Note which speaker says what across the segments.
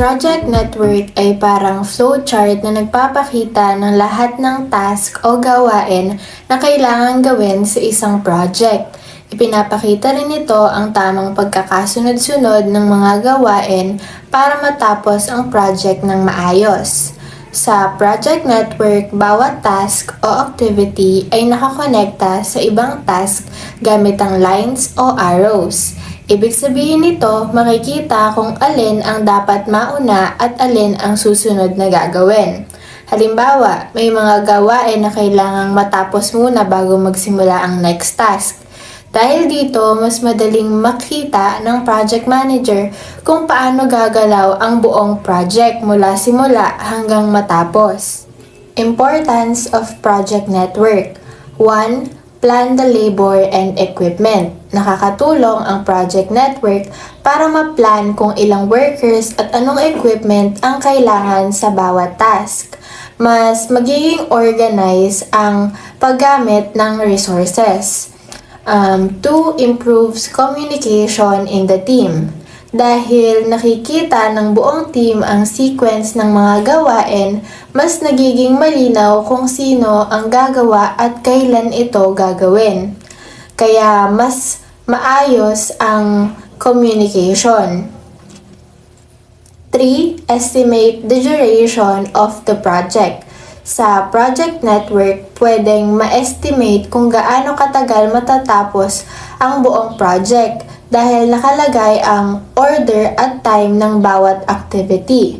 Speaker 1: project network ay parang flowchart na nagpapakita ng lahat ng task o gawain na kailangan gawin sa isang project. Ipinapakita rin ito ang tamang pagkakasunod-sunod ng mga gawain para matapos ang project ng maayos. Sa project network, bawat task o activity ay nakakonekta sa ibang task gamit ang lines o arrows. Ibig sabihin nito, makikita kung alin ang dapat mauna at alin ang susunod na gagawin. Halimbawa, may mga gawain na kailangang matapos muna bago magsimula ang next task. Dahil dito, mas madaling makita ng project manager kung paano gagalaw ang buong project mula simula hanggang matapos. Importance of project network. 1. Plan the labor and equipment. Nakakatulong ang project network para ma-plan kung ilang workers at anong equipment ang kailangan sa bawat task. Mas magiging organize ang paggamit ng resources. 2. Improves communication in the team. Dahil nakikita ng buong team ang sequence ng mga gawain, mas nagiging malinaw kung sino ang gagawa at kailan ito gagawin. Kaya mas maayos ang communication. 3. Estimate the duration of the project. Sa project network, pwedeng ma-estimate kung gaano katagal matatapos ang buong project dahil nakalagay ang order at time ng bawat activity.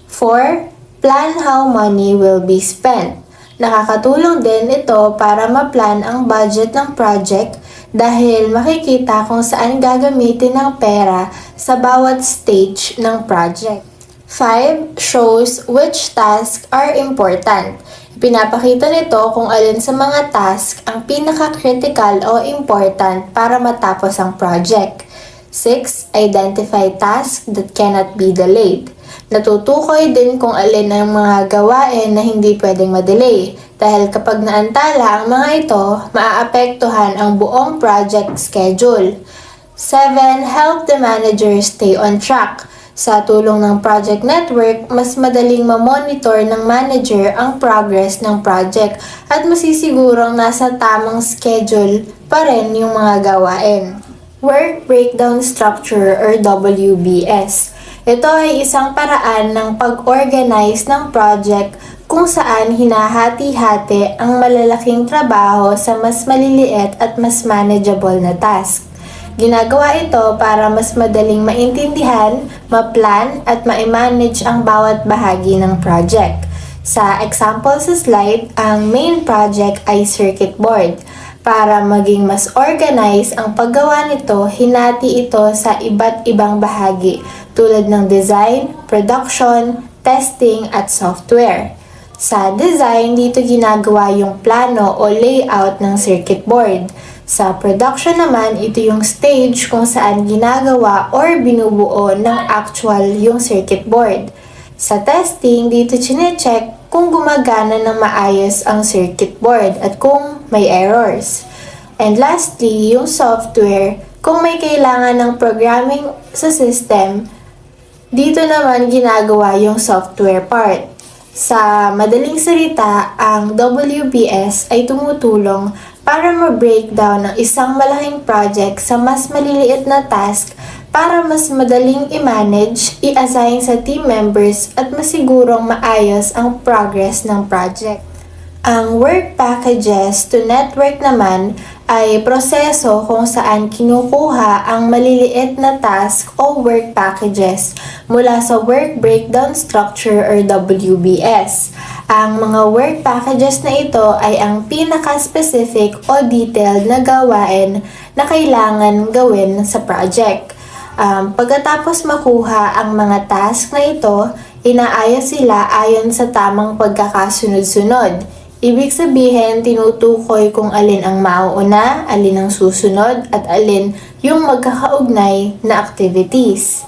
Speaker 1: 4. Plan how money will be spent. Nakakatulong din ito para ma-plan ang budget ng project dahil makikita kung saan gagamitin ang pera sa bawat stage ng project. 5. Shows which tasks are important. Pinapakita nito kung alin sa mga task ang pinaka-critical o important para matapos ang project. 6. Identify tasks that cannot be delayed. Natutukoy din kung alin ang mga gawain na hindi pwedeng ma-delay dahil kapag naantala ang mga ito, maaapektuhan ang buong project schedule. 7. Help the manager stay on track. Sa tulong ng project network, mas madaling ma-monitor ng manager ang progress ng project at masisigurong nasa tamang schedule pa rin yung mga gawain. Work Breakdown Structure or WBS. Ito ay isang paraan ng pag-organize ng project kung saan hinahati-hati ang malalaking trabaho sa mas maliliit at mas manageable na task. Ginagawa ito para mas madaling maintindihan, ma-plan at ma-manage ang bawat bahagi ng project. Sa example sa slide, ang main project ay circuit board. Para maging mas organized ang paggawa nito, hinati ito sa iba't ibang bahagi tulad ng design, production, testing at software. Sa design, dito ginagawa yung plano o layout ng circuit board. Sa production naman, ito yung stage kung saan ginagawa or binubuo ng actual yung circuit board. Sa testing, dito chinecheck kung gumagana ng maayos ang circuit board at kung may errors. And lastly, yung software, kung may kailangan ng programming sa system, dito naman ginagawa yung software part. Sa madaling salita, ang WBS ay tumutulong para ma-breakdown ng isang malaking project sa mas maliliit na task para mas madaling i-manage, i-assign sa team members at masigurong maayos ang progress ng project. Ang work packages to network naman ay proseso kung saan kinukuha ang maliliit na task o work packages mula sa Work Breakdown Structure or WBS. Ang mga work packages na ito ay ang pinaka-specific o detailed na gawain na kailangan gawin sa project. Pagkatapos makuha ang mga task na ito, inaayos sila ayon sa tamang pagkakasunod-sunod. Ibig sabihin, tinutukoy kung alin ang mauuna, alin ang susunod, at alin yung magkakaugnay na activities.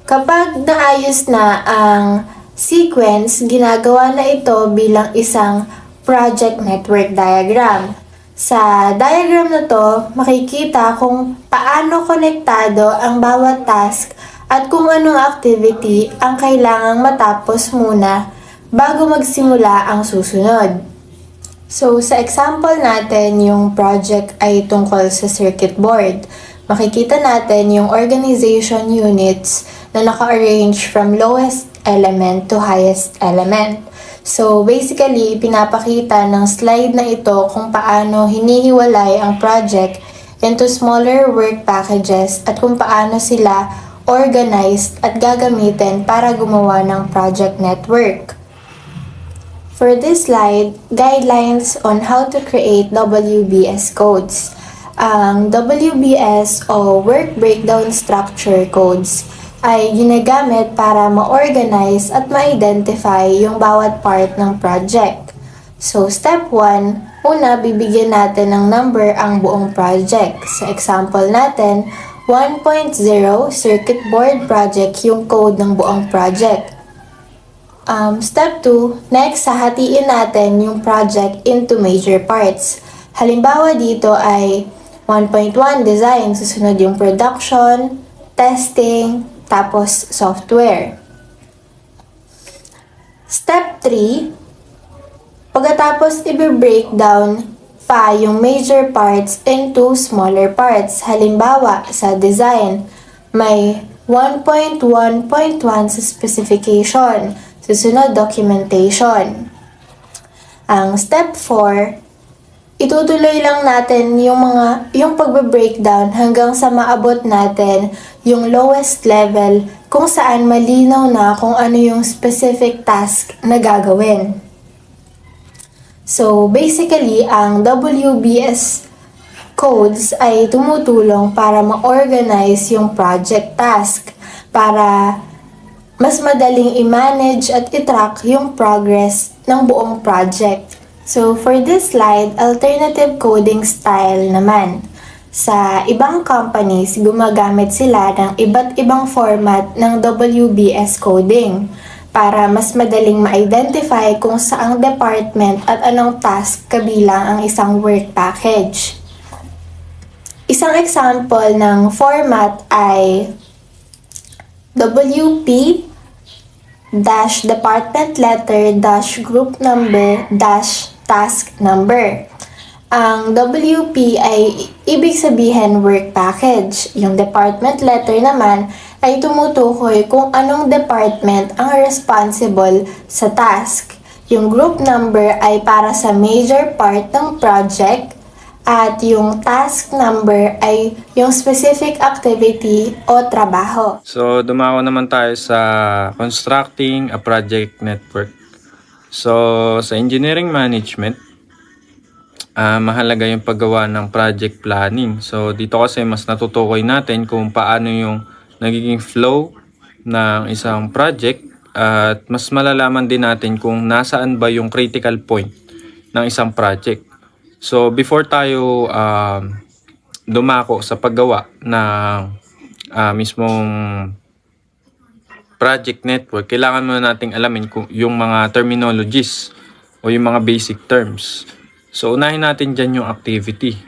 Speaker 1: Kapag naayos na ang sequence, ginagawa na ito bilang isang project network diagram. Sa diagram na to, makikita kung paano konektado ang bawat task at kung anong activity ang kailangang matapos muna bago magsimula ang susunod. So, sa example natin, yung project ay tungkol sa circuit board. Makikita natin yung organization units na naka-arrange from lowest element to highest element. So, basically, pinapakita ng slide na ito kung paano hinihiwalay ang project into smaller work packages at kung paano sila organized at gagamitin para gumawa ng project network. For this slide, guidelines on how to create WBS codes. Ang WBS o Work Breakdown Structure Codes ay ginagamit para ma-organize at ma-identify yung bawat part ng project. So, step 1, una bibigyan natin ng number ang buong project. Sa example natin, 1.0 circuit board project yung code ng buong project. Step 2, next, hahatiin natin yung project into major parts. Halimbawa dito ay 1.1 design, susunod yung production, testing, tapos software. Step 3, pagkatapos i-breakdown pa yung major parts into smaller parts. Halimbawa, sa design, may 1.1.1 sa specification. Susunod, documentation. Ang step 4, itutuloy lang natin yung pagbe-breakdown hanggang sa maabot natin yung lowest level kung saan malinaw na kung ano yung specific task na gagawin. So, basically, ang WBS codes ay tumutulong para ma-organize yung project task para mas madaling i-manage at i-track yung progress ng buong project. So, for this slide, alternative coding style naman. Sa ibang companies, gumagamit sila ng iba't ibang format ng WBS coding para mas madaling ma-identify kung saang department at anong task kabilang ang isang work package. Isang example ng format ay WP department letter group number task number. Ang WP ay ibig sabihin work package. Yung department letter naman ay tumutukoy kung anong department ang responsible sa task. Yung group number ay para sa major part ng project at yung task number ay yung specific activity o trabaho.
Speaker 2: So, dumako naman tayo sa constructing a project network. So, sa engineering management, mahalaga yung paggawa ng project planning. So, dito kasi mas natutukoy natin kung paano yung nagiging flow ng isang project at mas malalaman din natin kung nasaan ba yung critical point ng isang project. So, before tayo dumako sa paggawa ng mismong project network, kailangan muna nating alamin kung yung mga terminologies o yung mga basic terms. So, unahin natin dyan yung activity.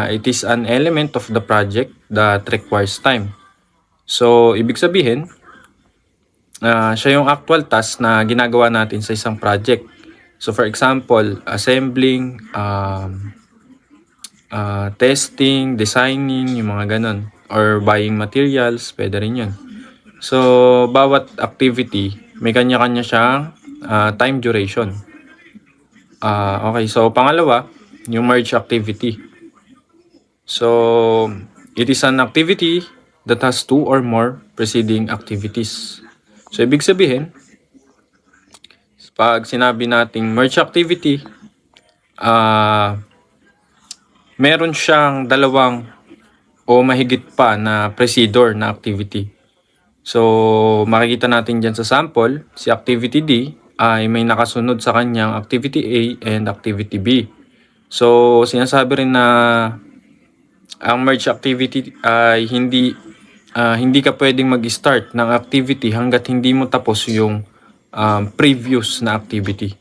Speaker 2: It is an element of the project that requires time. So, ibig sabihin, siya yung actual task na ginagawa natin sa isang project. So, for example, assembling, testing, designing, yung mga ganun. Or buying materials, pwede rin yun. So, bawat activity, may kanya-kanya siyang time duration. Okay, so pangalawa, yung merge activity. So, it is an activity that has two or more preceding activities. So, ibig sabihin, pag sinabi nating merge activity, meron siyang dalawang o mahigit pa na precedor na activity. So, makikita natin dyan sa sample, si activity D ay may nakasunod sa kanyang activity A and activity B. So, sinasabi rin na ang merge activity ay hindi ka pwedeng mag-start ng activity hanggat hindi mo tapos yung previous na activity.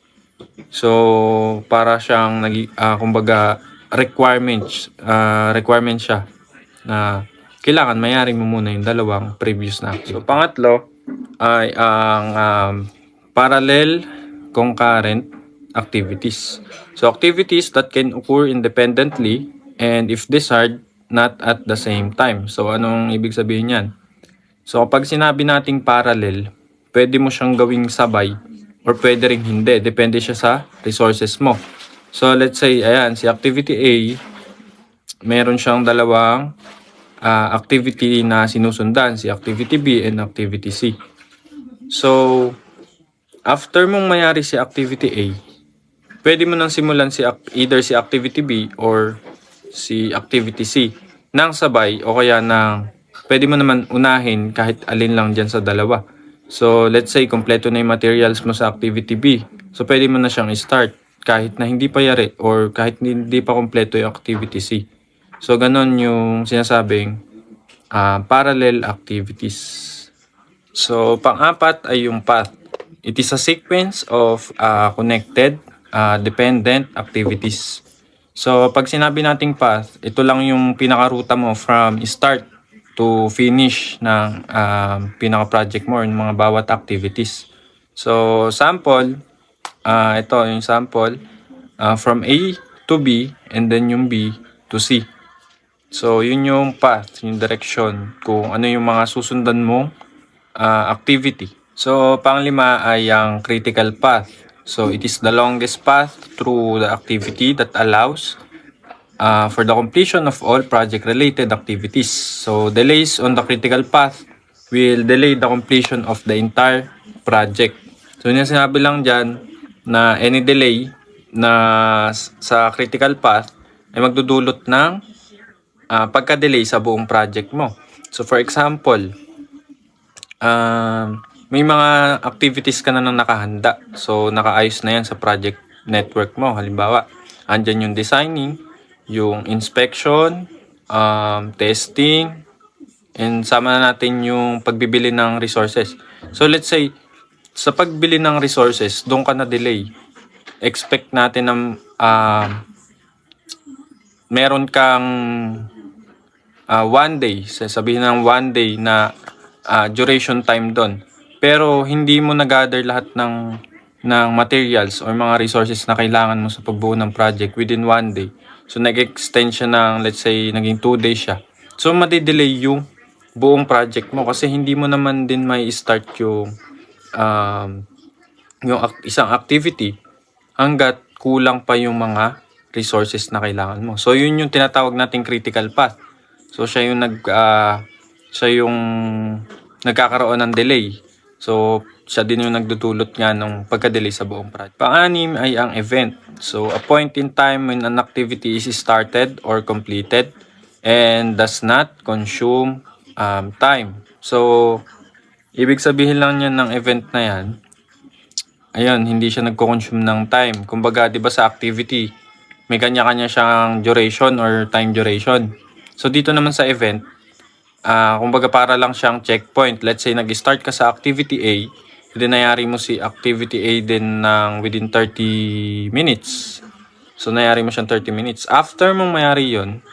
Speaker 2: So, para siyang kumbaga requirement siya na kailangan mayari mo muna yung dalawang previous na activity. So, pangatlo ay ang parallel concurrent activities. So, activities that can occur independently and if desired, not at the same time. So, anong ibig sabihin yan? So, kapag sinabi nating parallel, pwede mo siyang gawing sabay or pwede ring hindi. Depende siya sa resources mo. So, let's say, ayan, si activity A, meron siyang dalawang activity na sinusundan, si activity B and activity C. So, after mong mayari si activity A, pwede mo nang simulan either si activity B or si activity C nang sabay o kaya nang pwede mo naman unahin kahit alin lang dyan sa dalawa. So, let's say, kompleto na yung materials mo sa activity B. So, pwede mo na siyang start kahit na hindi pa yari or kahit hindi pa kompleto yung activity C. So, ganon yung sinasabing parallel activities. So, pang-apat ay yung path. It is a sequence of connected, dependent activities. So, pag sinabi nating path, ito lang yung pinakaruta mo from start to finish ng pinaka-project mo or ng mga bawat activities. So, sample, ito yung sample, from A to B and then yung B to C. So, yun yung path, yung direction, kung ano yung mga susundan mong activity. So, panglima ay ang critical path. So, it is the longest path through the activity that allows for the completion of all project-related activities. So, delays on the critical path will delay the completion of the entire project. So, yun yung sinabi lang dyan na any delay na sa critical path ay magdudulot ng pagka-delay sa buong project mo. So, for example, may mga activities ka na nang nakahanda. So, nakaayos na yan sa project network mo. Halimbawa, andyan yung designing, yung inspection, testing, and sama na natin yung pagbibili ng resources. So, let's say, sa pagbili ng resources, doon ka na delay. Expect natin na meron kang 1 day, sabihin ng 1 day na duration time doon. Pero hindi mo na-gather lahat ng materials or mga resources na kailangan mo sa pagbuo ng project within 1 day. So, nag-extend siya ng, let's say, naging 2 days siya. So, madidelay yung buong project mo kasi hindi mo naman din may start yung isang activity hanggat kulang pa yung mga resources na kailangan mo. So, yun yung tinatawag nating critical path. So, siya yung nagkakaroon ng delay. So, siya din yung nagdudulot nga ng pagka-delay sa buong project. Pang-anim ay ang event. So, a point in time when an activity is started or completed and does not consume time. So, ibig sabihin lang yan ng event na yan, ayun, hindi siya nagko-consume ng time. Kumbaga, di ba sa activity, may kanya-kanya siyang duration or time duration. So, dito naman sa event, kumbaga para lang siyang checkpoint. Let's say, nag-start ka sa activity A, dinayari mo si activity A din ng within 30 minutes. So, nayari mo siyang 30 minutes. After mong mayari yon,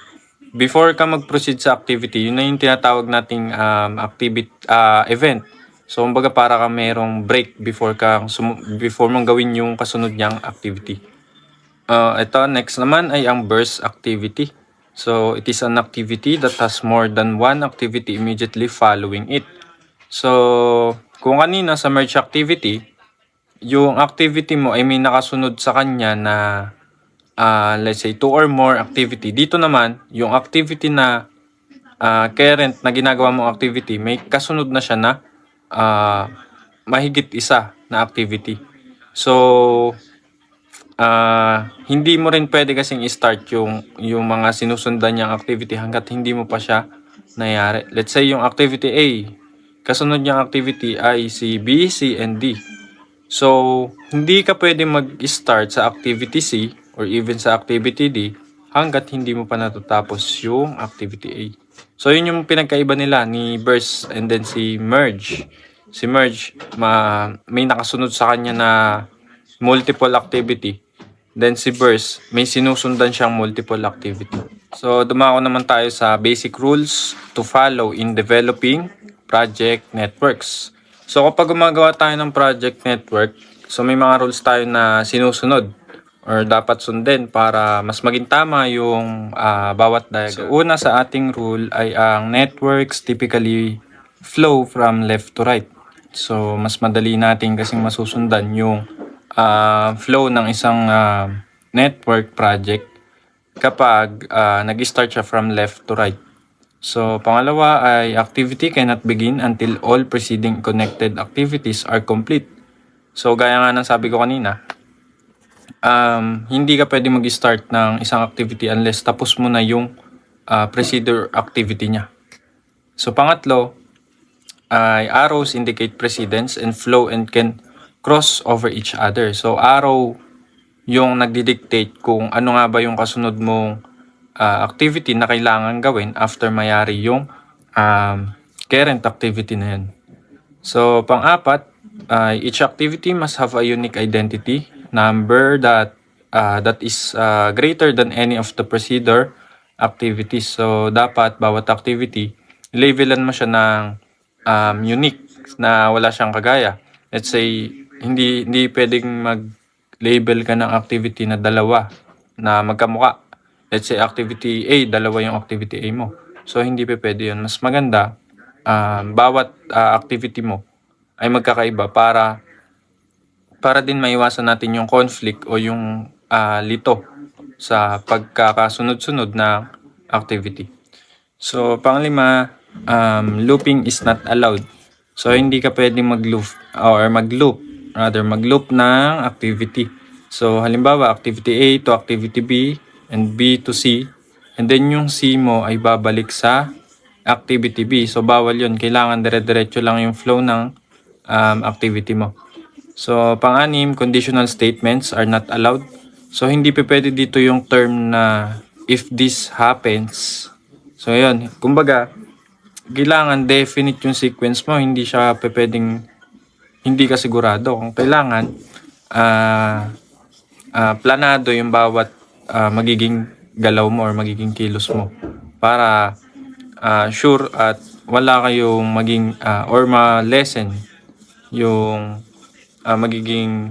Speaker 2: before ka mag-proceed sa activity, yun na yung tinatawag nating event. So, kumbaga para ka merong break before mong gawin yung kasunod niyang activity. Ito, next naman ay ang burst activity. So, it is an activity that has more than one activity immediately following it. So, kung kanina sa merge activity, yung activity mo ay may nakasunod sa kanya na let's say 2 or more activity. Dito naman, yung activity na current na ginagawa mong activity, may kasunod na siya na mahigit isa na activity. So, hindi mo rin pwede kasing i-start yung mga sinusundan niyang activity hanggat hindi mo pa siya nangyari. Let's say yung activity A, kasunod niyang activity ay si B, C, and D. So, hindi ka pwede mag-start sa activity C or even sa activity D hanggat hindi mo pa natatapos yung activity A. So, yun yung pinagkaiba nila ni burst and then si merge. Si merge, may nakasunod sa kanya na multiple activity Then si burst, may sinusundan siyang multiple activity. So dumako naman tayo sa basic rules to follow in developing project networks. So kapag gumagawa tayo ng project network, so may mga rules tayo na sinusunod or dapat sundin para mas maging tama yung bawat diagram. So una sa ating rule ay ang networks typically flow from left to right. So mas madali natin kasing masusundan yung flow ng isang network project kapag nag-start siya from left to right. So, pangalawa ay activity cannot begin until all preceding connected activities are complete. So, gaya nga ng sabi ko kanina, hindi ka pwede mag-start ng isang activity unless tapos mo na yung preceding activity niya. So, pangatlo ay arrows indicate precedence and flow and can cross over each other. So, arrow yung nagdidictate kung ano nga ba yung kasunod mong activity na kailangan gawin after mayari yung current activity na yun. So, pang-apat, each activity must have a unique identity number that is greater than any of the preceding activities. So, dapat bawat activity, labelan mo siya ng unique na wala siyang kagaya. Let's say, hindi pwedeng mag-label ka ng activity na dalawa na magkamuka. Let's say activity A, dalawa yung activity A mo. So, hindi pwede yun. Mas maganda, bawat activity mo ay magkakaiba para din maiwasan natin yung conflict o yung lito sa pagkakasunod-sunod na activity. So, panglima, looping is not allowed. So, hindi ka pwedeng mag-loop ng activity. So, halimbawa, activity A to activity B, and B to C, and then yung C mo ay babalik sa activity B. So, bawal yun. Kailangan dire-diretso lang yung flow ng activity mo. So, pang-anim, conditional statements are not allowed. So, hindi pwede dito yung term na if this happens. So, yun. Kumbaga, kailangan definite yung sequence mo. Hindi siya pwedeng hindi ka sigurado. Kung kailangan, planado yung bawat magiging galaw mo or magiging kilos mo para sure at wala kayong maging or ma-lessen yung magiging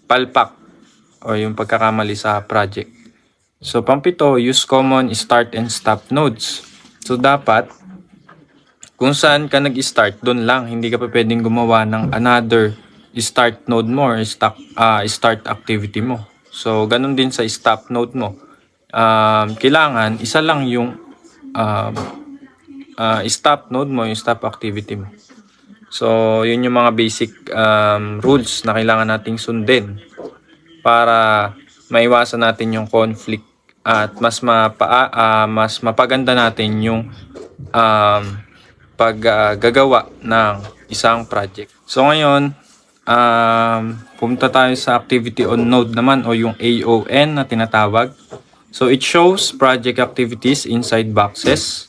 Speaker 2: palpak o yung pagkakamali sa project. So, pang-pito, use common start and stop nodes. So, dapat kung saan ka nag-start, doon lang. Hindi ka pa pwedeng gumawa ng another start node mo or start activity mo. So, ganun din sa stop node mo. Kailangan, isa lang yung stop node mo, yung stop activity mo. So, yun yung mga basic rules na kailangan nating sundin para maiwasan natin yung conflict at mas mapaganda natin yung paggagawa ng isang project. So, ngayon, pumunta tayo sa activity on node naman o yung AON na tinatawag. So it shows project activities inside boxes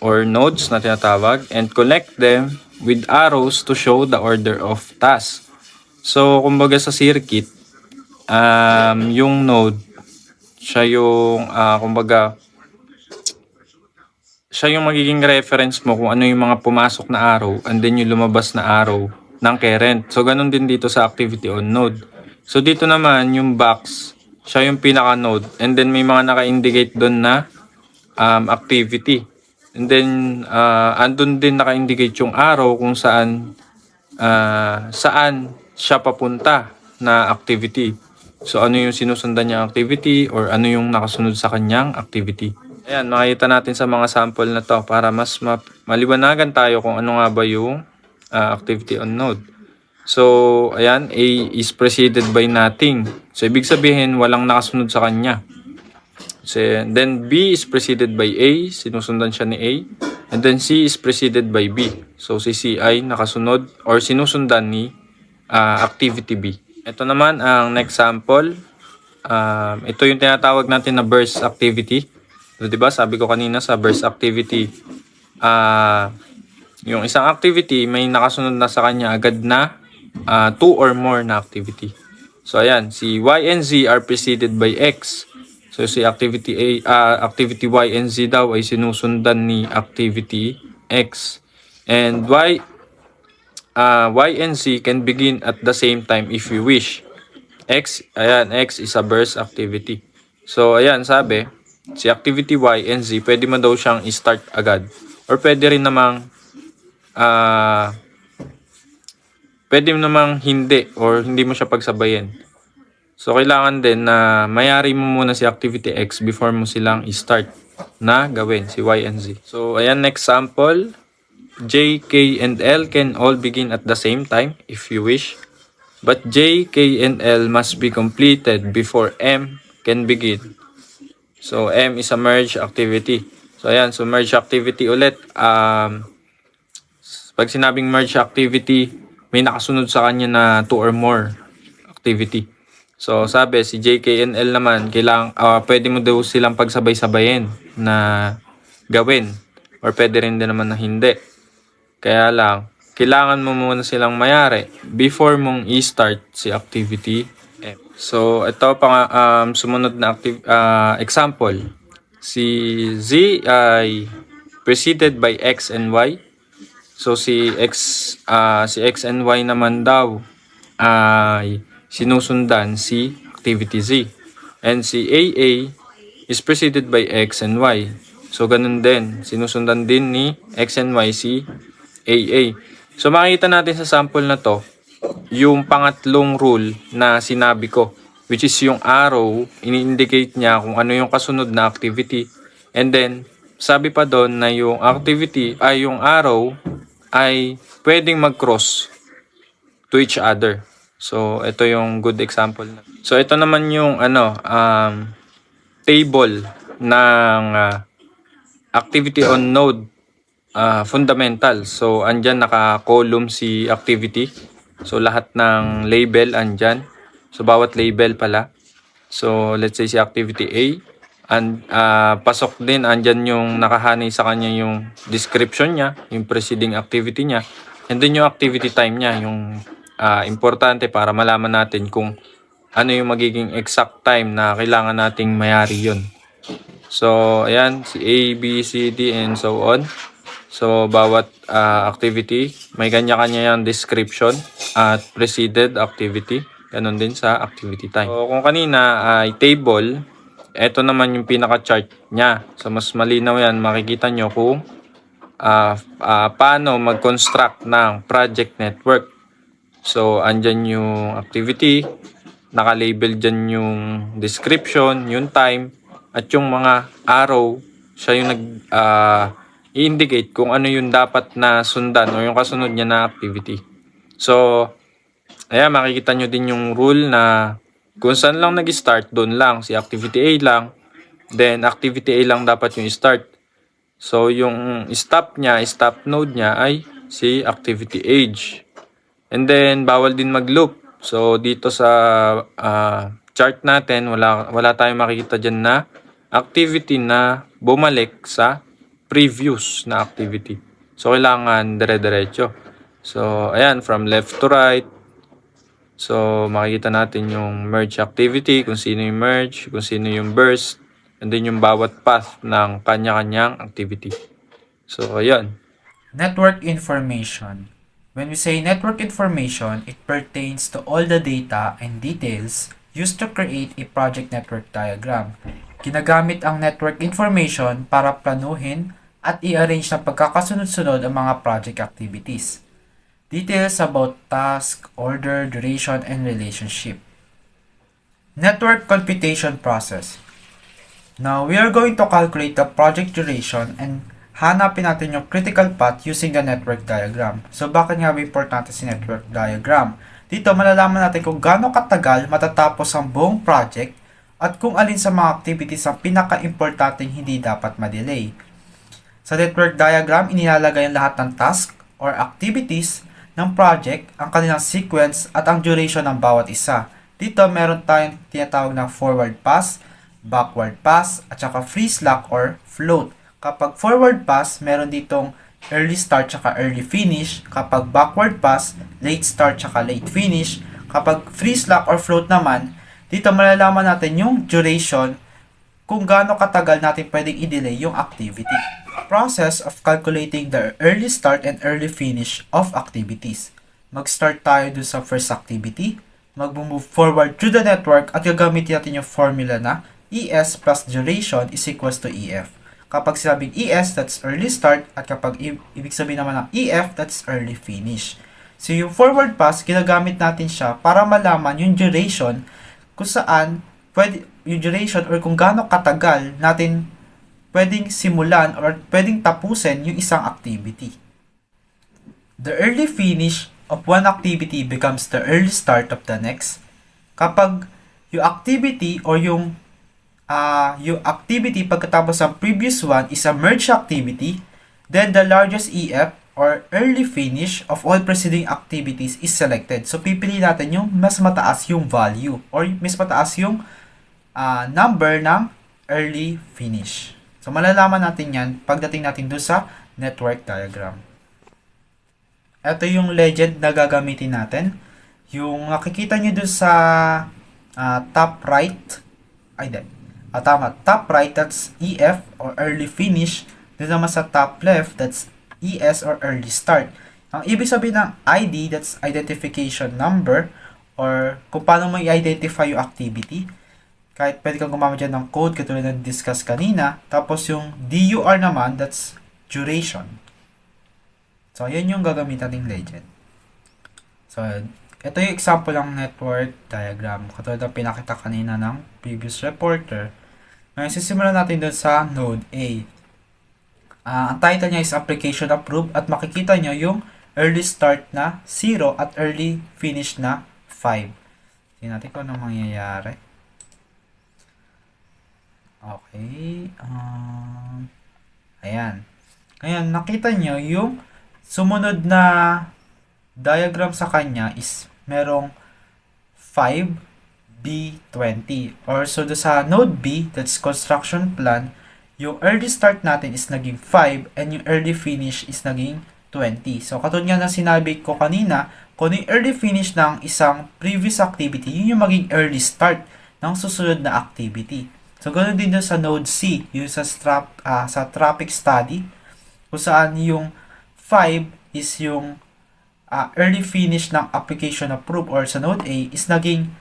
Speaker 2: or nodes na tinatawag and connect them with arrows to show the order of tasks. So kumbaga sa circuit, yung node siya yung kumbaga siya yung magiging reference mo kung ano yung mga pumasok na arrow and then yung lumabas na arrow ng current. So, ganun din dito sa activity on node. So, dito naman, yung box, siya yung pinaka-node. And then, may mga naka-indicate doon na activity. And then, andun din naka-indicate yung arrow kung saan siya papunta na activity. So, ano yung sinusundan niyang activity or ano yung nakasunod sa kanyang activity. Ayan, makikita natin sa mga sample na to para mas maliwanagan tayo kung ano nga ba yung activity on node. So, ayan, A is preceded by nothing. So, ibig sabihin, walang nakasunod sa kanya. So, then B is preceded by A, sinusundan siya ni A. And then C is preceded by B. So, si C ay nakasunod or sinusundan ni activity B. Ito naman ang next sample. Ito yung tinatawag natin na burst activity. So, diba, sabi ko kanina sa burst activity, yung isang activity may nakasunod na sa kanya agad na 2 or more na activity. So ayan, si Y and Z are preceded by X. So si activity activity Y and Z daw ay sinusundan ni activity X. And Y and Z can begin at the same time if you wish. X is a burst activity. So ayan, sabi, si activity Y and Z, pwede mo daw siyang i-start agad. Or ah pwede namang hindi or hindi mo siya pagsabayin. So, kailangan din na mayari mo muna si activity X before mo silang i-start na gawin, si Y and Z. So, ayan, next sample. J, K, and L can all begin at the same time if you wish. But J, K, and L must be completed before M can begin. So, M is a merge activity. So, ayan. So, merge activity ulit. Pag sinabing merge activity, may nakasunod sa kanya na 2 or more activity. So, sabi, si J, K, and L naman, pwede mo daw silang pagsabay-sabayin na gawin. Or pwede rin din naman na hindi. Kaya lang, kailangan mo muna silang mayari before mong i-start si activity M. So, ito pa sumunod na example. Si Z ay preceded by X and Y. So si X and Y naman daw ay sinusundan si activity Z. And si AA is preceded by X and Y. So ganun din, sinusundan din ni X and Y si AA. So makikita natin sa sample na to yung pangatlong rule na sinabi ko, which is yung arrow, ini-indicate niya kung ano yung kasunod na activity. And then sabi pa doon na yung activity ay yung arrow ay pwedeng mag-cross to each other. So, ito yung good example. So, ito naman yung table ng activity on node fundamental. So, andyan naka-column si activity. So, lahat ng label andyan. So, bawat label pala. So, let's say si activity A. And pasok din, andyan yung nakahanay sa kanya yung description niya, yung preceding activity niya, and then yung activity time niya, yung importante para malaman natin kung ano yung magiging exact time na kailangan nating mayari yun. So, ayan, si A, B, C, D, and so on. So, bawat activity, may kanya-kanya yung description at preceded activity. Ganon din sa activity time. So, kung kanina ay table, ito naman yung pinaka-chart niya. So, mas malinaw yan. Makikita nyo kung paano mag-construct ng project network. So, andyan yung activity. Naka-label dyan yung description, yung time, at yung mga arrow. Siya yung i-indicate kung ano yung dapat na sundan o yung kasunod niya na activity. So, ayan, makikita nyo din yung rule na kung saan lang nag-start, doon lang. Si activity A lang. Then, activity A lang dapat yung start. So, yung stop node niya ay si activity age. And then, bawal din mag-loop. So, dito sa chart natin, wala tayong makikita dyan na activity na bumalik sa previous na activity. So, kailangan dire-diretso. So, ayan, from left to right. So, makikita natin yung merge activity, kung sino yung merge, kung sino yung burst, and then yung bawat path ng kanya-kanyang activity. So, ayan.
Speaker 3: Network information. When we say network information, it pertains to all the data and details used to create a project network diagram. Ginagamit ang network information para planuhin at i-arrange ng pagkakasunod-sunod ang mga project activities. Details about task, order, duration, and relationship. Network computation process. Now, we are going to calculate the project duration and hanapin natin yung critical path using the network diagram. So, bakit nga ba importante si network diagram? Dito, malalaman natin kung gaano katagal matatapos ang buong project at kung alin sa mga activities ang pinaka-importanting hindi dapat ma-delay. Sa network diagram, inilalagay ang lahat ng task or activities ng project, ang kanilang sequence at ang duration ng bawat isa. Dito meron tayong tinatawag na forward pass, backward pass, at saka free slack or float. Kapag forward pass, meron ditong early start at early finish. Kapag backward pass, late start at late finish. Kapag free slack or float naman, dito malalaman natin yung duration kung gaano katagal natin pwedeng i-delay yung activity. Process of calculating the early start and early finish of activities. Mag-start tayo dun sa first activity, mag-move forward through the network at gagamitin natin yung formula na ES plus duration is equals to EF. Kapag sinabing ES, that's early start, at kapag ibig sabihin naman ng EF, that's early finish. So yung forward pass, ginagamit natin siya para malaman yung duration kung saan pwede, yung duration or kung gaano katagal natin pwedeng simulan or pwedeng tapusin yung isang activity. The early finish of one activity becomes the early start of the next. Kapag yung activity or yung activity pagkatapos ng previous one is a merge activity, then the largest EF or early finish of all preceding activities is selected. So pipili natin yung mas mataas yung value or mas mataas yung number ng early finish. So malalaman natin yan pagdating natin doon sa network diagram. Ito yung legend na gagamitin natin. Yung nakikita nyo doon sa top right, top right, that's EF or early finish. Doon naman sa top left, that's ES or early start. Ang ibig sabihin ng ID, that's identification number, or kung paano mo i-identify yung activity. Kahit pwede kang gumamit dyan ng code katulad na discuss kanina. Tapos yung DUR naman, that's duration. So, yan yung gagamit nating legend. So, ito yung example ng network diagram. Katulad na pinakita kanina ng previous reporter. Ngayon, sisimulan natin doon sa node A. Ang title niya is Application Approved at makikita nyo yung early start na 0 at early finish na 5. Tingnan natin kung anong mangyayari. Okay. Ayan. Ngayon, nakita nyo yung sumunod na diagram sa kanya is merong 5B20. Or so do sa node B, that's construction plan, yung early start natin is naging 5 and yung early finish is naging 20. So katulad nga na sinabi ko kanina, kung yung early finish ng isang previous activity, yun yung maging early start ng susunod na activity. So ganoon din dun sa node C, yung sa traffic study, kung saan yung 5 is yung early finish ng application approved, or sa node A is naging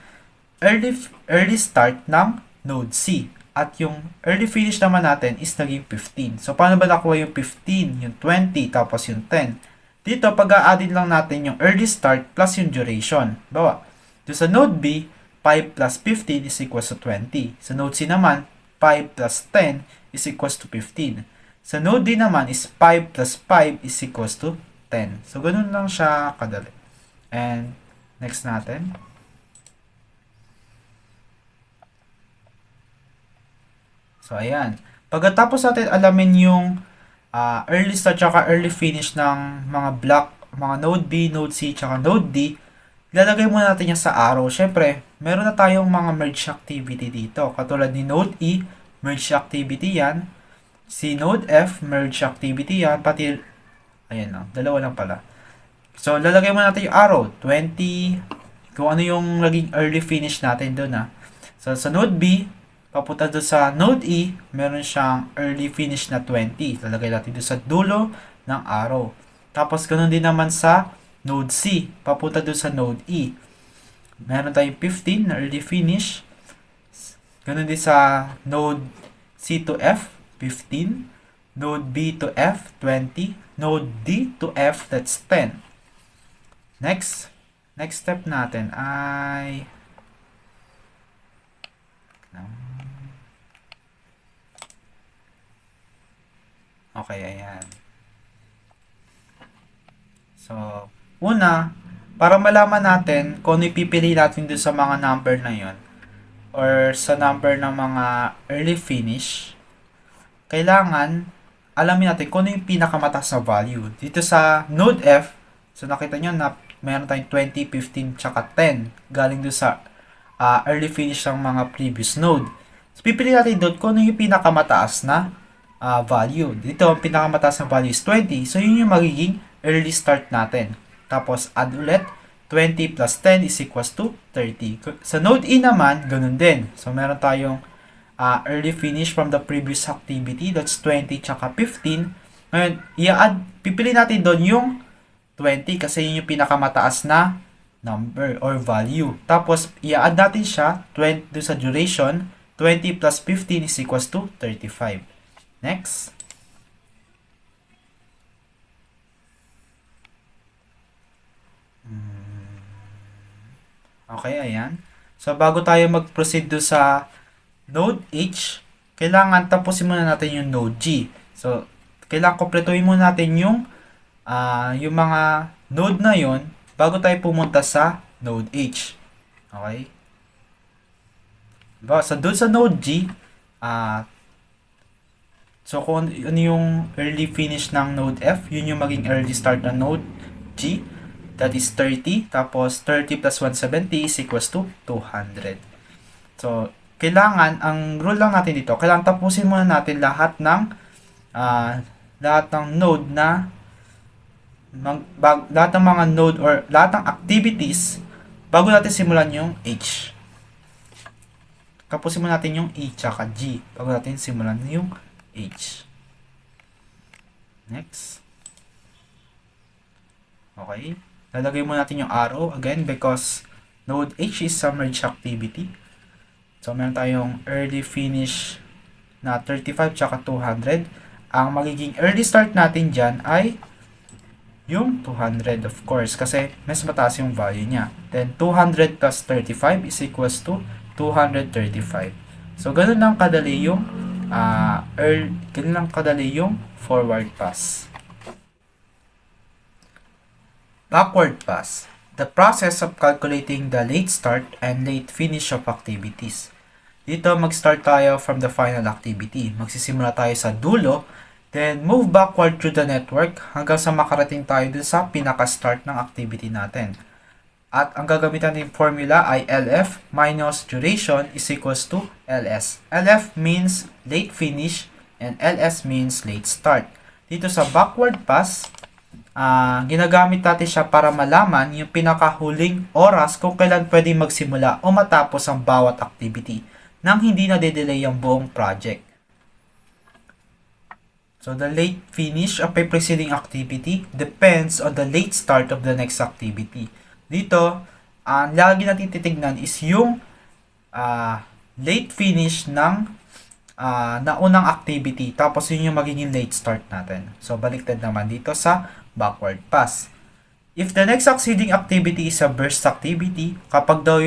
Speaker 3: early start ng node C. At yung early finish naman natin is naging 15. So paano ba nakuha yung 15, yung 20, tapos yung 10? Dito, pag-a-addin lang natin yung early start plus yung duration. Bawa, doon sa node B, 5 plus 15 is equals to 20. Sa node C naman, 5 plus 10 is equals to 15. Sa node D naman is 5 plus 5 is equals to 10. So, ganun lang siya kadali. And, next natin. So, ayan. Pagkatapos natin alamin yung early start tsaka early finish ng mga block, mga node B, node C, tsaka node D, ilalagay muna natin yan sa arrow. Siyempre, meron na tayong mga merge activity dito. Katulad ni node E, merge activity yan. Si node F, merge activity yan. Pati, ayan lang, dalawa lang pala. So, lalagay muna natin yung arrow. 20, kung ano yung naging early finish natin doon ha. So, sa node B, papunta doon sa node E, meron siyang early finish na 20. Lalagay natin doon sa dulo ng arrow. Tapos, ganoon din naman sa node C, papunta doon sa node E. Meron tayong 15 na early finish. Ganoon din sa node C to F, 15. Node B to F, 20. Node D to F, that's 10. Next step natin ay okay, ayan. So, una, para malaman natin kung ano ipipili natin doon sa mga number na yon or sa number ng mga early finish, kailangan alamin natin kung ano yung pinakamataas na value. Dito sa node F, so nakita nyo na meron tayong 20, 15, tsaka 10 galing doon sa early finish ng mga previous node. So, pipili natin doon kung ano yung pinakamataas na value. Dito, ang pinakamataas na value is 20. So, yun yung magiging early start natin. Tapos, add ulit 20 plus 10 is equals to 30. Sa node E naman, ganun din. So, meron tayong early finish from the previous activity. That's 20 tsaka 15. Ngayon, pipili natin doon yung 20 kasi yun yung pinakamataas na number or value. Tapos, i-add natin siya 20 doon sa duration. 20 plus 15 is equals to 35. Next. Okay, ayan. So, bago tayo mag-proceed do sa node H, kailangan tapusin muna natin yung node G. So, kailangan kompletuhin muna natin yung mga node na yon bago tayo pumunta sa node H. Okay? So, doon sa node G, so kung ano yung early finish ng node F, yun yung maging early start ng node G. That is 30. Tapos, 30 plus 170 is equals to 200. So, kailangan, ang rule lang natin dito, kailangan tapusin muna natin lahat ng node na lahat ng mga node or lahat ng activities bago natin simulan yung H. Tapusin muna natin yung E tsaka G bago natin simulan yung H. Next. Okay. Lalagay muna natin yung arrow again because node H is a merge activity. So, meron tayong early finish na 35 tsaka 200. Ang magiging early start natin dyan ay yung 200 of course kasi mas mataas yung value niya. Then, 200 plus 35 is equals to 235. So, ganun lang kadali yung forward pass. Backward pass, the process of calculating the late start and late finish of activities. Dito, mag-start tayo from the final activity. Magsisimula tayo sa dulo, then move backward through the network hanggang sa makarating tayo dun sa pinaka-start ng activity natin. At ang gagamitan ng formula ay LF minus duration is equals to LS. LF means late finish and LS means late start. Dito sa backward pass, ginagamit natin siya para malaman yung pinakahuling oras kung kailan pwede magsimula o matapos ang bawat activity nang hindi na de-delay ang buong project. So, the late finish of a preceding activity depends on the late start of the next activity. Dito, ang lagi natin titignan is yung late finish ng naunang activity. Tapos, yun yung magiging late start natin. So, baliktad naman dito sa backward pass. If the next succeeding activity is a burst activity, kapag daw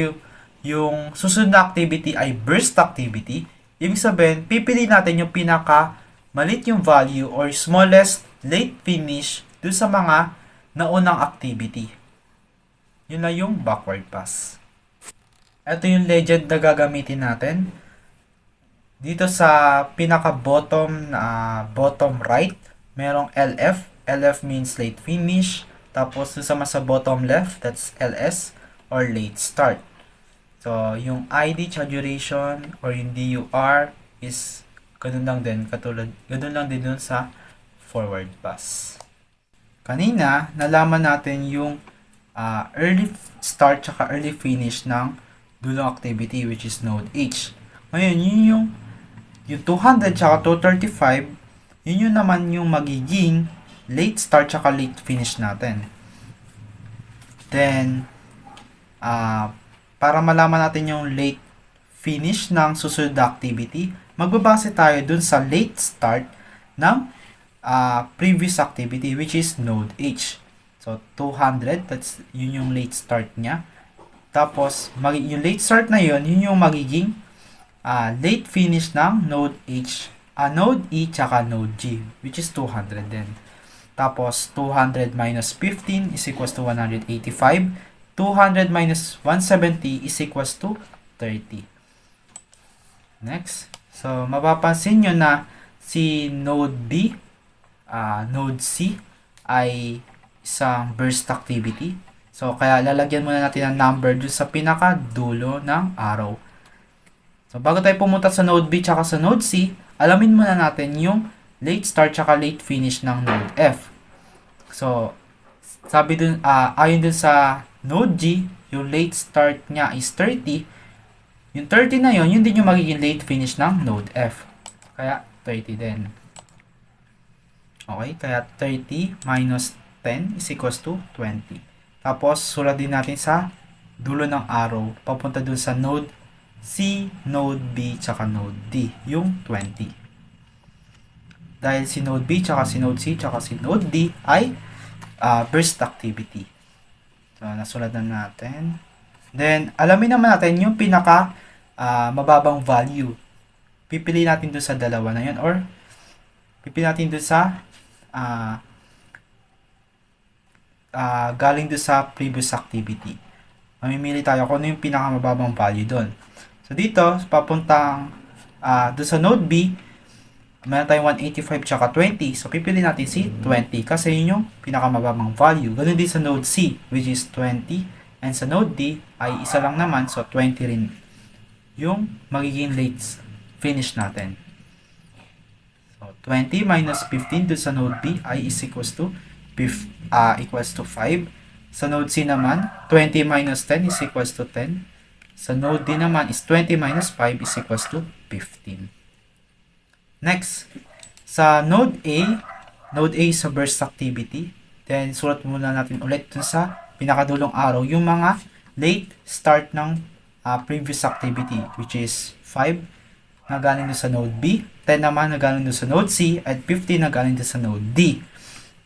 Speaker 3: yung susunod na activity ay burst activity, ibig sabihin, pipili natin yung pinaka malit yung value or smallest late finish dun sa mga naunang activity. Yun na yung backward pass. Ito yung legend na gagamitin natin. Dito sa pinaka bottom right, merong LF. LF means late finish. Tapos sa bottom left, that's LS or late start. So, yung ID tsaka duration or yung DUR is ganun lang din dun sa forward pass. Kanina, nalaman natin yung early start tsaka early finish ng dulong activity which is node H. Ngayon, yung 200 tsaka 235, yun naman yung magiging late start tsaka late finish natin. Then, para malaman natin yung late finish ng susunod na activity, magbabase tayo dun sa late start ng previous activity which is node H. So, 200, yun yung late start niya. Tapos, yung late start na yun yung magiging late finish ng node H, node E tsaka node G which is 200 din. Tapos, 200 minus 15 is equals to 185. 200 minus 170 is equals to 30. Next. So, mapapansin nyo na si node B, node C, ay isang burst activity. So, kaya lalagyan muna natin ng number dun sa pinaka-dulo ng arrow. So, bago tayo pumunta sa node B tsaka sa node C, alamin muna natin yung late start tsaka late finish ng node F. So, sabi dun, ayon dun sa node G, yung late start niya is 30. Yung 30 na yun din yung magiging late finish ng node F. Kaya 30 din. Okay, kaya 30 minus 10 is equals to 20. Tapos, sulat din natin sa dulo ng arrow, papunta dun sa node C, node B, tsaka node D, yung 20. Dahil si node B, tsaka si node C, tsaka si node D ay burst activity. So, nasulat na natin. Then, alamin naman natin yung pinaka mababang value. Pipili natin dun sa dalawa na yun, or pipili natin dun sa galing dun sa previous activity. Mamimili tayo kung ano yung pinakamababang value dun. So, dito, papuntang dun sa node B, meron tayong 185 tsaka 20. So, pipili natin si 20 kasi yun yung pinakamababang value. Ganun din sa node C, which is 20. And sa node D ay isa lang naman, so 20 rin yung magiging late finish natin. So, 20 minus 15 dun sa node B ay is equals to 5. Sa node C naman, 20 minus 10 is equals to 10. Sa node D naman is 20 minus 5 is equals to 15. Next, sa node A is a burst activity. Then, sulat muna natin ulit dun sa pinakadulong arrow yung mga late start ng previous activity, which is 5 na galing dun sa node B, 10 naman na galing dun sa node C, at 15 na galing dun sa node D.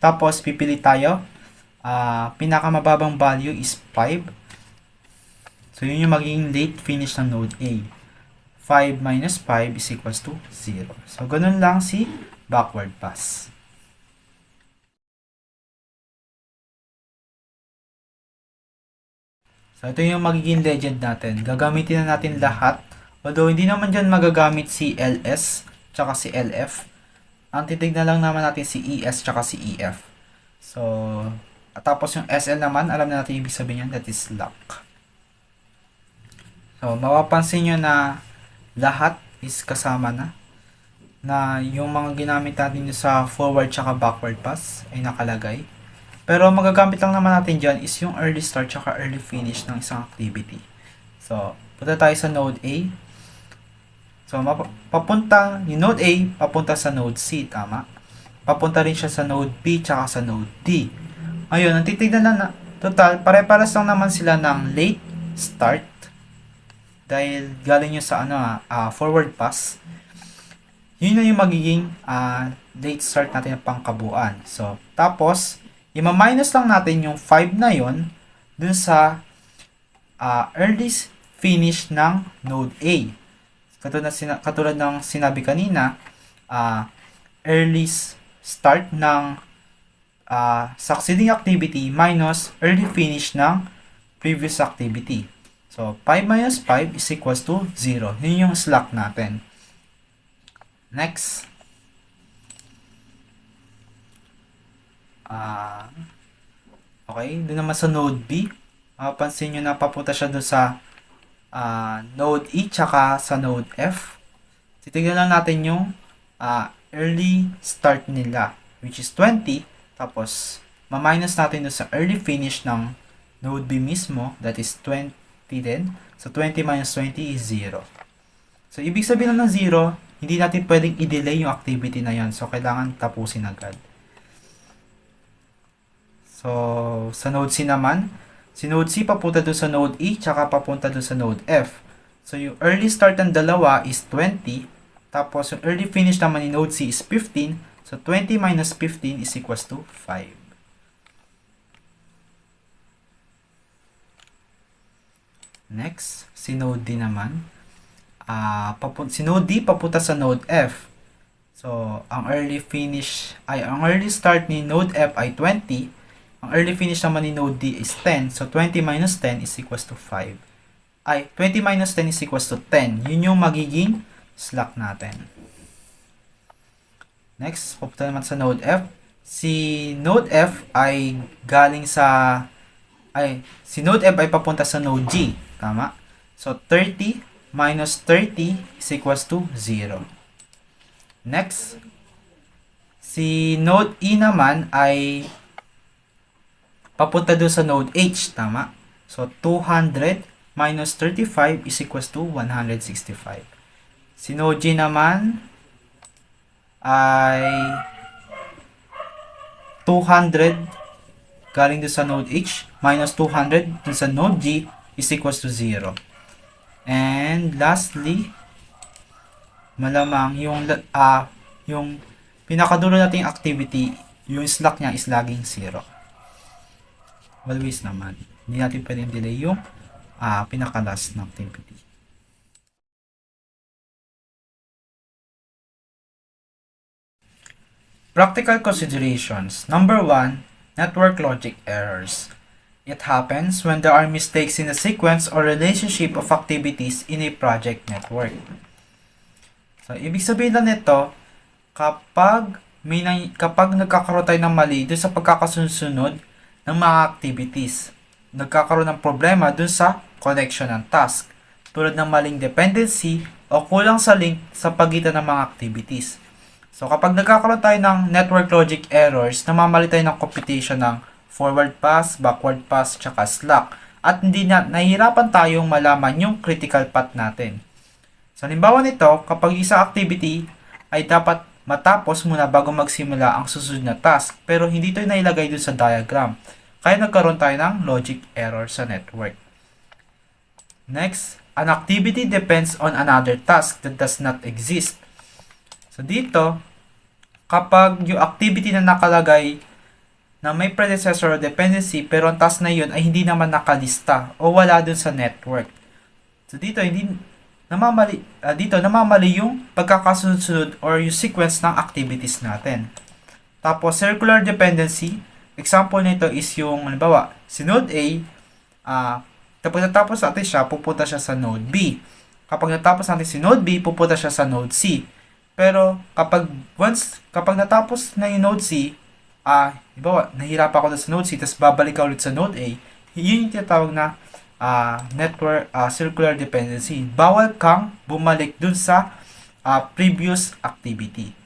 Speaker 3: Tapos, pipili tayo. Pinakamababang value is 5. So, yun yung magiging late finish ng node A. 5 minus 5 is equals to 0. So, ganun lang si backward pass. So, ito yung magiging legend natin. Gagamitin na natin lahat. Although, hindi naman dyan magagamit si LS tsaka si LF. Ang titignan lang naman natin si ES tsaka si EF. So, tapos yung SL naman, alam na natin yung ibig sabihin yan, that is lock. So, mapapansin nyo na lahat is kasama na yung mga ginamit natin sa forward tsaka backward pass ay nakalagay. Pero magagamit lang naman natin dyan is yung early start tsaka early finish ng isang activity. So, punta tayo sa node A. So, yung node A, papunta sa node C, tama? Papunta rin siya sa node B tsaka sa node D. Ayun, ang titignan na total, pare-paras lang naman sila ng late start. Dahil galing nyo sa forward pass. Yun na yung magiging late start natin ng pangkabuuan. So, tapos, ima-minus lang natin yung 5 na yon dun sa early finish ng node A. Katulad ng sinabi kanina, early start ng succeeding activity minus early finish ng previous activity. So, 5 minus 5 is equals to 0. Yun yung slack natin. Next. Okay, doon naman sa node B. Mapapansin nyo na papunta siya doon sa node E tsaka sa node F. Titignan lang natin yung early start nila, which is 20. Tapos, ma-minus natin doon sa early finish ng node B mismo, that is 20 din. So, 20 minus 20 is 0. So, ibig sabihin ng 0, hindi natin pwedeng i-delay yung activity na yan. So, kailangan tapusin agad. So, sa node C naman, si node C papunta doon sa node E, tsaka papunta doon sa node F. So, yung early start ng dalawa is 20. Tapos, yung early finish naman ni node C is 15. So, 20 minus 15 is equals to 5. Next, si node D naman. Si node D papunta sa node F. So, ang early start ni node F ay 20. Ang early finish naman ni node D is 10. So, 20 minus 10 is equals to 5. 20 minus 10 is equals to 10. Yun yung magiging slack natin. Next, papunta naman sa node F. Si node F ay papunta sa node G. Tama? So, 30 minus 30 is equals to 0. Next, si node E naman ay papunta doon sa node H. Tama? So, 200 minus 35 is equals to 165. Si node G naman ay 200 galing dun sa node H minus 200 dun sa node G is equals to 0. And lastly, malamang yung pinakadulo nating activity, yung slack niya is laging 0. Always naman. Hindi natin pwedeng delay yung pinaka-last na activity. Practical considerations. Number 1, network logic errors. It happens when there are mistakes in the sequence or relationship of activities in a project network. So, ibig sabihin lang nito, kapag nagkakaroon tayo ng mali dun sa pagkakasunod ng mga activities, nagkakaroon ng problema dun sa connection ng task, tulad ng maling dependency o kulang sa link sa pagitan ng mga activities. So, kapag nagkakaroon tayo ng network logic errors, namamali tayo ng computation ng forward pass, backward pass, tsaka slack. At nahihirapan tayong malaman yung critical path natin. So, halimbawa nito, kapag isang activity ay dapat matapos muna bago magsimula ang susunod na task, pero hindi ito nailagay dun sa diagram. Kaya nagkaroon tayo ng logic error sa network. Next, an activity depends on another task that does not exist. So, dito, kapag yung activity na nakalagay na may predecessor or dependency pero ang task na yun ay hindi naman nakalista o wala dun sa network. So dito namamali yung pagkakasunod-sunod or yung sequence ng activities natin. Tapos circular dependency, example nito is yung halimbawa, si node A, kapag natapos natin siya, pupunta siya sa node B. Kapag natapos natin si node B, pupunta siya sa node C. Pero kapag natapos na yung node C, halimbawa, nahirapan ako sa node C, tapos babalik ka ulit sa node A, yun yung tinatawag na network circular dependency. Bawal kang bumalik dun sa previous activity.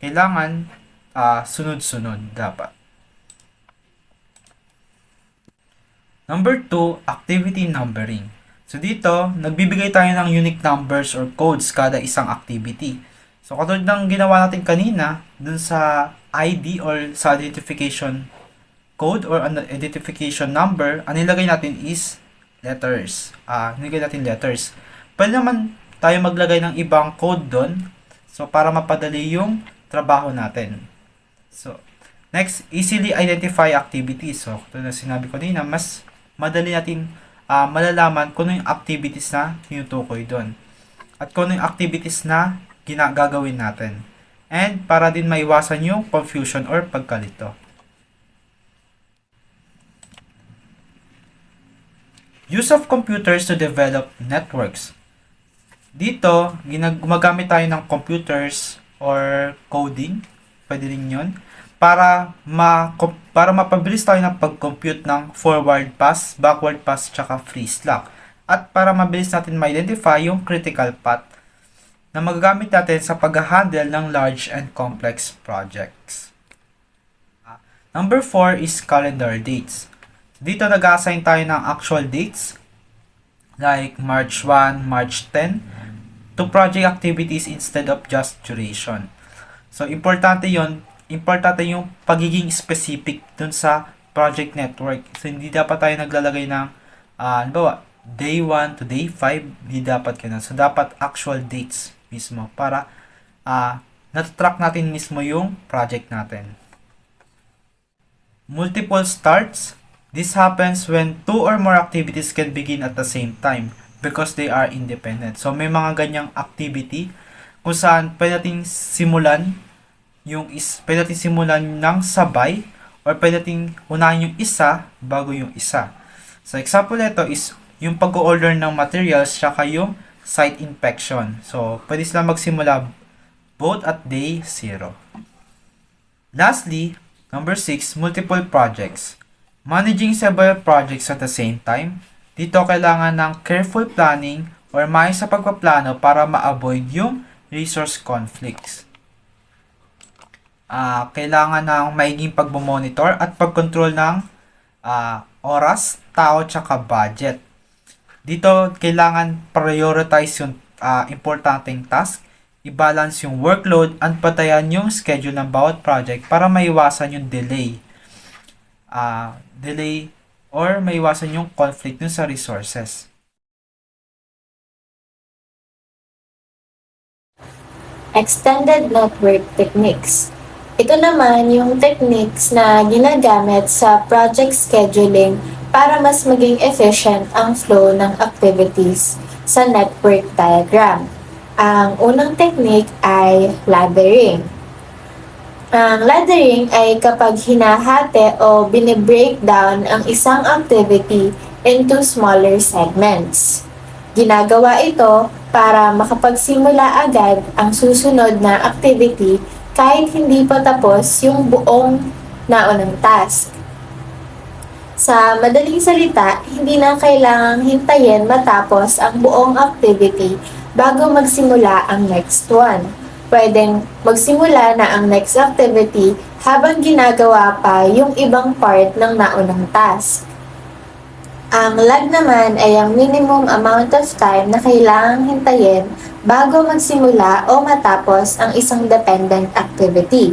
Speaker 3: Kailangan sunod-sunod dapat. Number 2, activity numbering. So dito, nagbibigay tayo ng unique numbers or codes kada isang activity. So, katulad ng ginawa natin kanina, dun sa ID or sa identification code or identification number, ang nilagay natin is letters. Pwede naman tayo maglagay ng ibang code dun, so para mapadali yung trabaho natin. So, next, easily identify activities. So, katulad na sinabi ko kanina, mas madali natin malalaman kung ano yung activities na tinutukoy dun. At kung ano yung activities na gagawin natin. And para din maiwasan yung confusion or pagkalito. Use of computers to develop networks. Dito, gumagamit tayo ng computers or coding, pwede rin yun, para mapabilis tayo ng pag-compute ng forward pass, backward pass, tsaka free slack. At para mabilis natin ma-identify yung critical path na magagamit natin sa pag-handle ng large and complex projects. Number 4 is calendar dates. Dito nag-assign tayo ng actual dates like March 1, March 10 to project activities instead of just duration. So, importante yung pagiging specific dun sa project network. So, hindi dapat tayo naglalagay ng halimbawa, day 1 to day 5, hindi dapat ganun. So, dapat actual dates mismo para natatrack natin mismo yung project natin. Multiple starts. This happens when 2 or more activities can begin at the same time because they are independent. So, may mga ganyang activity kung saan pwede nating simulan ng sabay or pwede nating unahin yung isa bago yung isa. So, example nito is yung pag-order ng materials tsaka yung site inspection. So, pwede sila magsimula both at day 0. Lastly, number 6, multiple projects. Managing several projects at the same time. Dito kailangan ng careful planning or maayos sa pagpaplano para ma-avoid yung resource conflicts. Kailangan ng maiging pagmamonitor at pagkontrol ng oras, tao, tsaka budget. Dito, kailangan prioritize yung importanteng task, i-balance yung workload, at patayan yung schedule ng bawat project para maiwasan yung delay or maiwasan yung conflict dun sa resources.
Speaker 1: Extended network techniques. Ito naman yung techniques na ginagamit sa project scheduling para mas maging efficient ang flow ng activities sa network diagram. Ang unang technique ay laddering. Ang laddering ay kapag hinahati o binibreakdown ang isang activity into smaller segments. Ginagawa ito para makapagsimula agad ang susunod na activity kahit hindi pa tapos yung buong naunang task. Sa madaling salita, hindi na kailangang hintayin matapos ang buong activity bago magsimula ang next one. Pwedeng magsimula na ang next activity habang ginagawa pa yung ibang part ng naunang task. Ang lag naman ay ang minimum amount of time na kailangang hintayin bago magsimula o matapos ang isang dependent activity.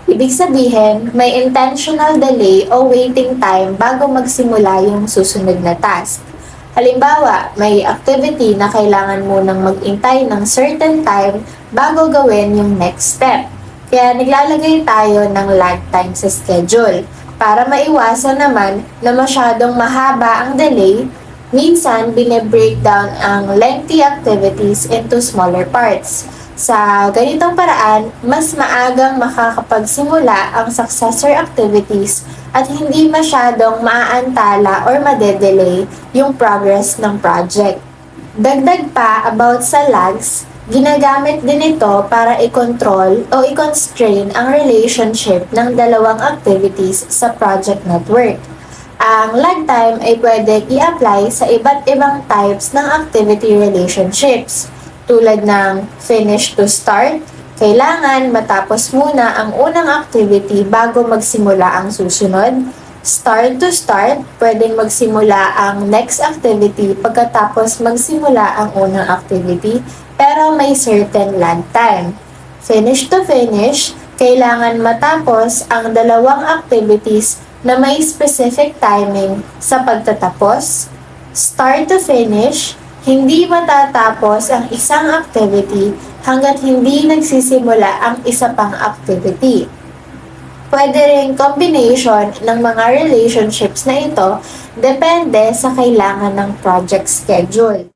Speaker 1: Ibig sabihin, may intentional delay o waiting time bago magsimula yung susunod na task. Halimbawa, may activity na kailangan munang mag-intay ng certain time bago gawin yung next step. Kaya naglalagay tayo ng lag time sa schedule. Para maiwasan naman na masyadong mahaba ang delay, minsan bine-breakdown ang lengthy activities into smaller parts. Sa ganitong paraan, mas maagang makakapagsimula ang successor activities at hindi masyadong maaantala or madedelay yung progress ng project. Dagdag pa about sa lags, ginagamit din ito para i-control o i-constrain ang relationship ng dalawang activities sa project network. Ang lag time ay pwede i-apply sa iba't ibang types ng activity relationships. Tulad ng finish to start, kailangan matapos muna ang unang activity bago magsimula ang susunod. Start to start, pwedeng magsimula ang next activity pagkatapos magsimula ang unang activity, pero may certain lag time. Finish to finish, kailangan matapos ang dalawang activities na may specific timing sa pagtatapos. Start to finish, hindi matatapos ang isang activity hanggat hindi nagsisimula ang isa pang activity. Pwede rin combination ng mga relationships na ito depende sa kailangan ng project schedule.